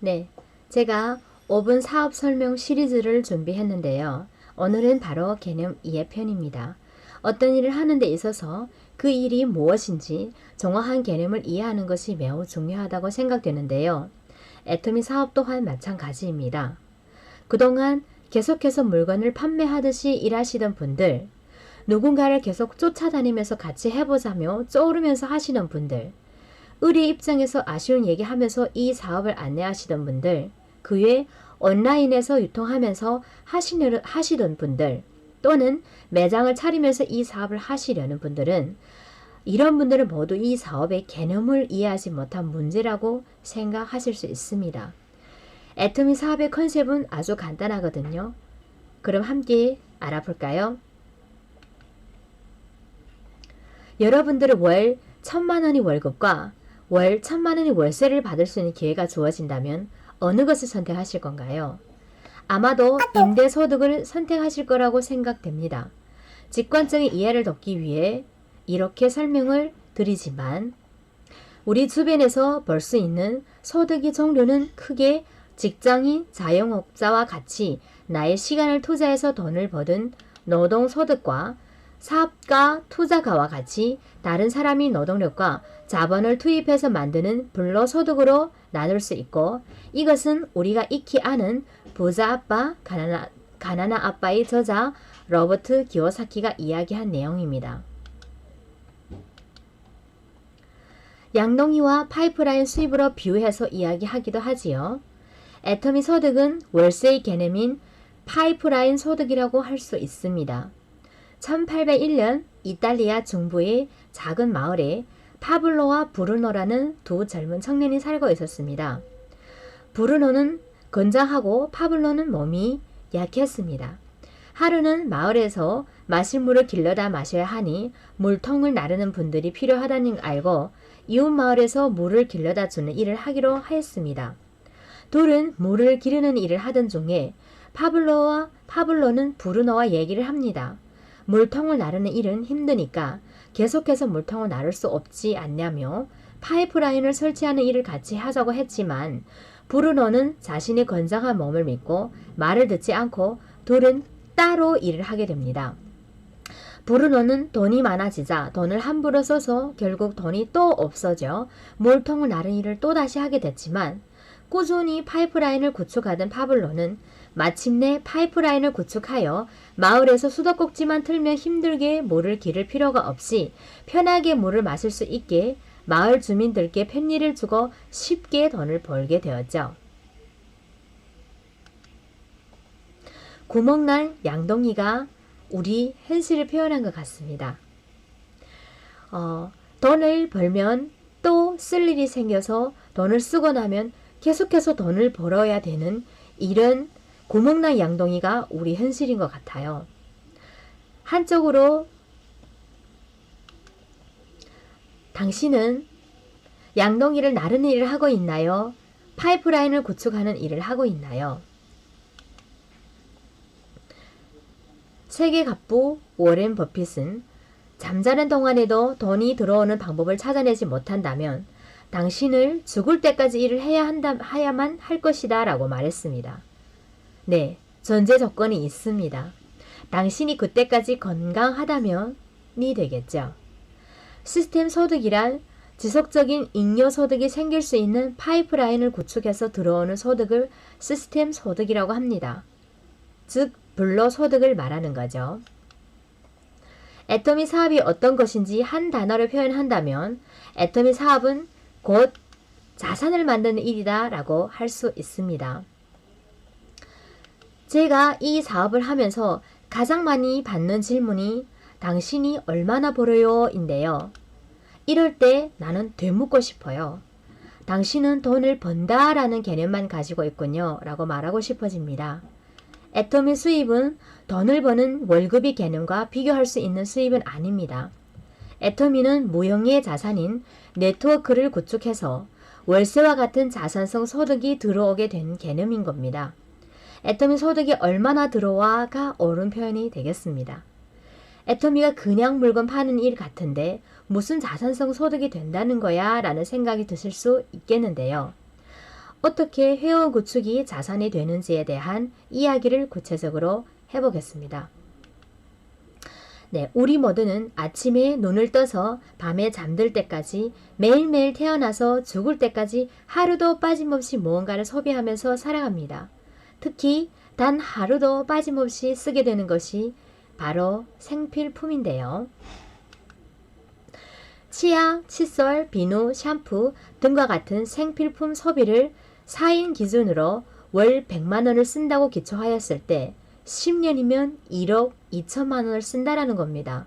네, 제가 5분 사업 설명 시리즈를 준비했는데요. 오늘은 바로 개념 이해 편입니다. 어떤 일을 하는 데 있어서 그 일이 무엇인지 정확한 개념을 이해하는 것이 매우 중요하다고 생각되는데요. 애터미 사업 또한 마찬가지입니다. 그동안 계속해서 물건을 판매하듯이 일하시던 분들, 누군가를 계속 쫓아다니면서 같이 해보자며 쪼르면서 하시는 분들, 의리 입장에서 아쉬운 얘기하면서 이 사업을 안내하시던 분들, 그 외 온라인에서 유통하면서 하시던 분들, 또는 매장을 차리면서 이 사업을 하시려는 분들은 이런 분들은 모두 이 사업의 개념을 이해하지 못한 문제라고 생각하실 수 있습니다. 애터미 사업의 컨셉은 아주 간단하거든요. 그럼 함께 알아볼까요? 여러분들은 월 1,000만원이 월급과 월 1,000만원이 월세를 받을 수 있는 기회가 주어진다면 어느 것을 선택하실 건가요? 아마도 임대소득을 선택하실 거라고 생각됩니다. 직관적인 이해를 돕기 위해 이렇게 설명을 드리지만 우리 주변에서 볼 수 있는 소득의 종류는 크게 직장인, 자영업자와 같이 나의 시간을 투자해서 돈을 버는 노동소득과 사업가, 투자가와 같이 다른 사람이 노동력과 자본을 투입해서 만드는 불로소득으로 나눌 수 있고, 이것은 우리가 익히 아는 부자 아빠, 가난한 아빠의 저자 로버트 기요사키가 이야기한 내용입니다. 양동이와 파이프라인 수입으로 비유해서 이야기하기도 하지요. 애터미 소득은 월세의 개념인 파이프라인 소득이라고 할 수 있습니다. 1801년 이탈리아 중부의 작은 마을에 파블로와 브루노라는 두 젊은 청년이 살고 있었습니다. 브루노는 건장하고 파블로는 몸이 약했습니다. 하루는 마을에서 마실 물을 길러다 마셔야 하니 물통을 나르는 분들이 필요하다는 걸 알고 이웃 마을에서 물을 길러다 주는 일을 하기로 하였습니다. 둘은 물을 기르는 일을 하던 중에 파블로는 브루노와 얘기를 합니다. 물통을 나르는 일은 힘드니까 계속해서 물통을 나를 수 없지 않냐며 파이프라인을 설치하는 일을 같이 하자고 했지만 브루노는 자신의 건장한 몸을 믿고 말을 듣지 않고 둘은 따로 일을 하게 됩니다. 브루노는 돈이 많아지자 돈을 함부로 써서 결국 돈이 또 없어져 물통을 나르는 일을 또다시 하게 됐지만 꾸준히 파이프라인을 구축하던 파블로는 마침내 파이프라인을 구축하여 마을에서 수도꼭지만 틀면 힘들게 물을 기를 필요가 없이 편하게 물을 마실 수 있게 마을 주민들께 편리를 주고 쉽게 돈을 벌게 되었죠. 구멍난 양동이가 우리 현실을 표현한 것 같습니다. 돈을 벌면 또 쓸 일이 생겨서 돈을 쓰고 나면 계속해서 돈을 벌어야 되는 이런 구멍난 양동이가 우리 현실인 것 같아요. 한쪽으로 당신은 양동이를 나르는 일을 하고 있나요? 파이프라인을 구축하는 일을 하고 있나요? 세계 갑부 워렌 버핏은 잠자는 동안에도 돈이 들어오는 방법을 찾아내지 못한다면 당신을 죽을 때까지 일을 해야만 할 것이다 라고 말했습니다. 네, 전제 조건이 있습니다. 당신이 그때까지 건강하다면이 되겠죠. 시스템 소득이란 지속적인 잉여 소득이 생길 수 있는 파이프라인을 구축해서 들어오는 소득을 시스템 소득이라고 합니다. 즉, 불로소득을 말하는 거죠. 애터미 사업이 어떤 것인지 한 단어로 표현한다면 애터미 사업은 곧 자산을 만드는 일이다 라고 할 수 있습니다. 제가 이 사업을 하면서 가장 많이 받는 질문이 당신이 얼마나 벌어요? 인데요. 이럴 때 나는 되묻고 싶어요. 당신은 돈을 번다 라는 개념만 가지고 있군요 라고 말하고 싶어집니다. 애터미 수입은 돈을 버는 월급의 개념과 비교할 수 있는 수입은 아닙니다. 애터미는 무형의 자산인 네트워크를 구축해서 월세와 같은 자산성 소득이 들어오게 된 개념인 겁니다. 애터미 소득이 얼마나 들어와가 옳은 표현이 되겠습니다. 애터미가 그냥 물건 파는 일 같은데 무슨 자산성 소득이 된다는 거야? 라는 생각이 드실 수 있겠는데요. 어떻게 회원 구축이 자산이 되는지에 대한 이야기를 구체적으로 해보겠습니다. 네, 우리 모두는 아침에 눈을 떠서 밤에 잠들 때까지 매일매일 태어나서 죽을 때까지 하루도 빠짐없이 무언가를 소비하면서 살아갑니다. 특히 단 하루도 빠짐없이 쓰게 되는 것이 바로 생필품인데요. 치약, 칫솔, 비누, 샴푸 등과 같은 생필품 소비를 4인 기준으로 월 100만 원을 쓴다고 기초하였을 때 10년이면 1억 2천만 원을 쓴다라는 겁니다.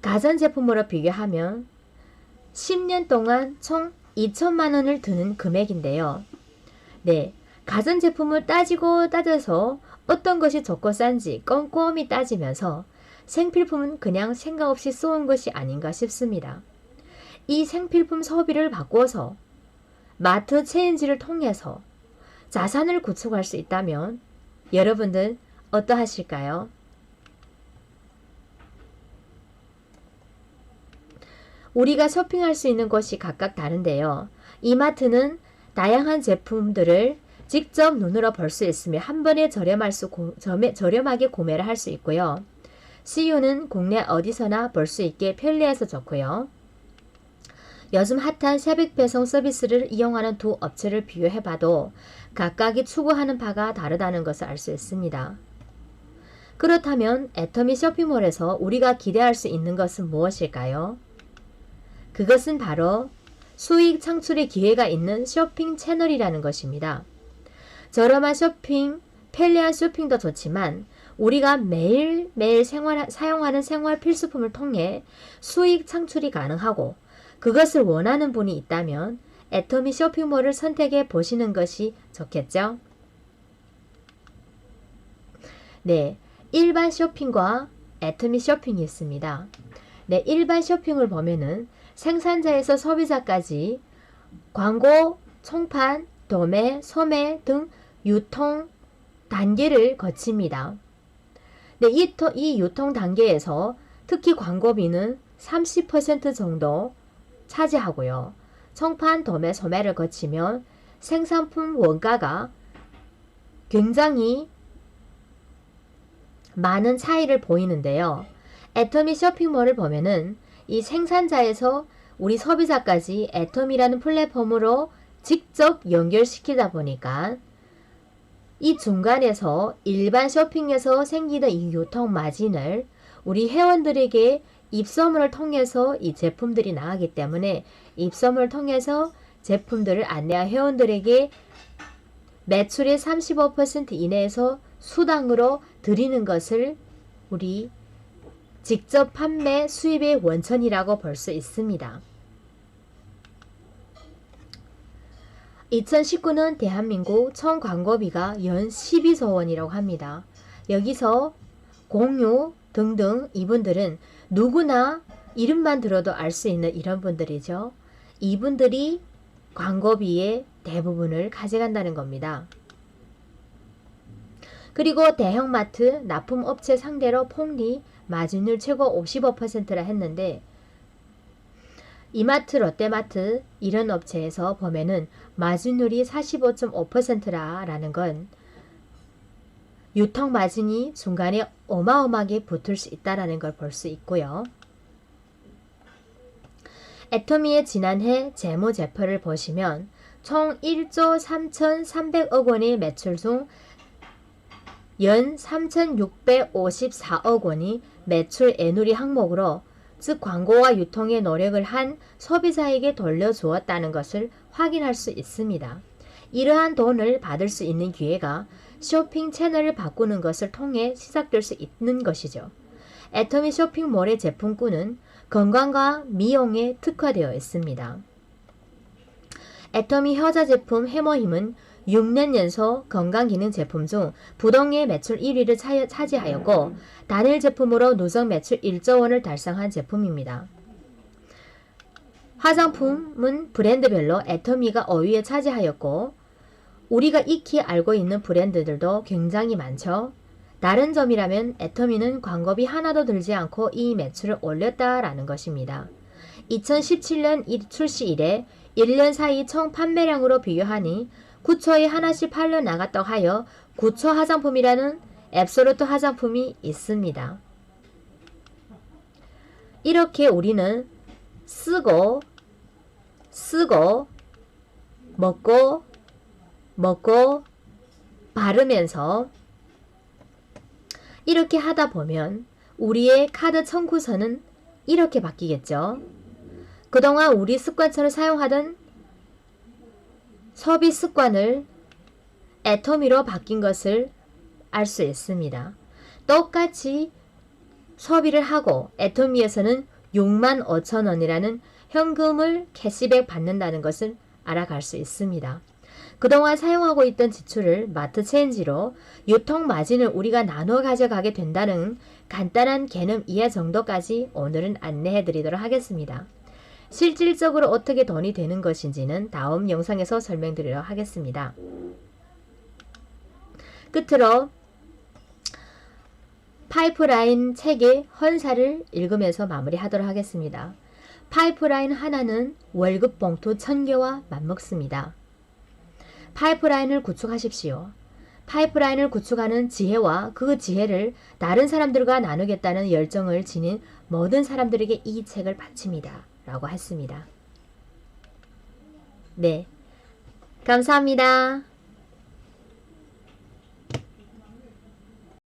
가전제품으로 비교하면 10년 동안 총 2천만 원을 드는 금액인데요. 네, 가전제품을 따져서 어떤 것이 좋고 싼지 꼼꼼히 따지면서 생필품은 그냥 생각 없이 쏘은 것이 아닌가 싶습니다. 이 생필품 소비를 바꿔서 마트 체인지를 통해서 자산을 구축할 수 있다면 여러분들 어떠하실까요? 우리가 쇼핑할 수 있는 곳이 각각 다른데요. 이마트는 다양한 제품들을 직접 눈으로 볼 수 있으며 한 번에 저렴하게 구매를 할 수 있고요. CU는 국내 어디서나 볼 수 있게 편리해서 좋고요. 요즘 핫한 새벽 배송 서비스를 이용하는 두 업체를 비교해봐도 각각이 추구하는 바가 다르다는 것을 알 수 있습니다. 그렇다면 애터미 쇼핑몰에서 우리가 기대할 수 있는 것은 무엇일까요? 그것은 바로 수익 창출의 기회가 있는 쇼핑 채널이라는 것입니다. 저렴한 쇼핑, 편리한 쇼핑도 좋지만 우리가 매일매일 사용하는 생활 필수품을 통해 수익 창출이 가능하고 그것을 원하는 분이 있다면 애터미 쇼핑몰을 선택해 보시는 것이 좋겠죠? 네, 일반 쇼핑과 애터미 쇼핑이 있습니다. 네, 일반 쇼핑을 보면은 생산자에서 소비자까지 광고, 총판, 도매, 소매 등 유통 단계를 거칩니다. 네, 이 유통 단계에서 특히 광고비는 30% 정도 차지하고요. 총판, 도매, 소매를 거치면 생산품 원가가 굉장히 많은 차이를 보이는데요. 애터미 쇼핑몰을 보면은 이 생산자에서 우리 소비자까지 애터미라는 플랫폼으로 직접 연결시키다 보니까 이 중간에서 일반 쇼핑에서 생기는 이 유통 마진을 우리 회원들에게 입소문을 통해서 이 제품들이 나가기 때문에 입소문을 통해서 제품들을 안내한 회원들에게 매출의 35% 이내에서 수당으로 드리는 것을 우리 직접 판매 수입의 원천이라고 볼 수 있습니다. 2019년 대한민국 총 광고비가 연 12조 원이라고 합니다. 여기서 공유 등등 이분들은 누구나 이름만 들어도 알 수 있는 이런 분들이죠. 이분들이 광고비의 대부분을 가져간다는 겁니다. 그리고 대형마트, 납품업체 상대로 폭리, 마진율 최고 55%라 했는데 이마트, 롯데마트 이런 업체에서 보면은 마진율이 45.5%라는 건 유통 마진이 중간에 어마어마하게 붙을 수 있다는 걸 볼 수 있고요. 애터미의 지난해 재무제표를 보시면 총 1조 3,300억 원의 매출 중 연 3,654억 원이 매출 애누리 항목으로 즉 광고와 유통에 노력을 한 소비자에게 돌려주었다는 것을 확인할 수 있습니다. 이러한 돈을 받을 수 있는 기회가 쇼핑 채널을 바꾸는 것을 통해 시작될 수 있는 것이죠. 애터미 쇼핑몰의 제품군은 건강과 미용에 특화되어 있습니다. 애터미 효자 제품 해머힘은 6년 연속 건강기능 제품 중 부동의 매출 1위를 차지하였고 단일 제품으로 누적 매출 1조 원을 달성한 제품입니다. 화장품은 브랜드별로 애터미가 5위에 차지하였고 우리가 익히 알고 있는 브랜드들도 굉장히 많죠. 다른 점이라면 애터미는 광고비 하나도 들지 않고 이 매출을 올렸다라는 것입니다. 2017년 출시 이래 1년 사이 총 판매량으로 비교하니 9초에 하나씩 팔려 나갔다고 하여 9초 화장품이라는 앱솔루트 화장품이 있습니다. 이렇게 우리는 쓰고 먹고 바르면서 이렇게 하다 보면 우리의 카드 청구서는 이렇게 바뀌겠죠. 그동안 우리 습관처럼 사용하던 소비 습관을 애터미로 바뀐 것을 알 수 있습니다. 똑같이 소비를 하고 애터미에서는 65,000원이라는 현금을 캐시백 받는다는 것을 알아갈 수 있습니다. 그동안 사용하고 있던 지출을 마트 체인지로 유통 마진을 우리가 나눠 가져가게 된다는 간단한 개념 이해 정도까지 오늘은 안내해 드리도록 하겠습니다. 실질적으로 어떻게 돈이 되는 것인지는 다음 영상에서 설명드리도록 하겠습니다. 끝으로 파이프라인 책의 헌사를 읽으면서 마무리하도록 하겠습니다. 파이프라인 하나는 월급 봉투 1000개와 맞먹습니다. 파이프라인을 구축하십시오. 파이프라인을 구축하는 지혜와 그 지혜를 다른 사람들과 나누겠다는 열정을 지닌 모든 사람들에게 이 책을 바칩니다. 라고 했습니다. 네, 감사합니다.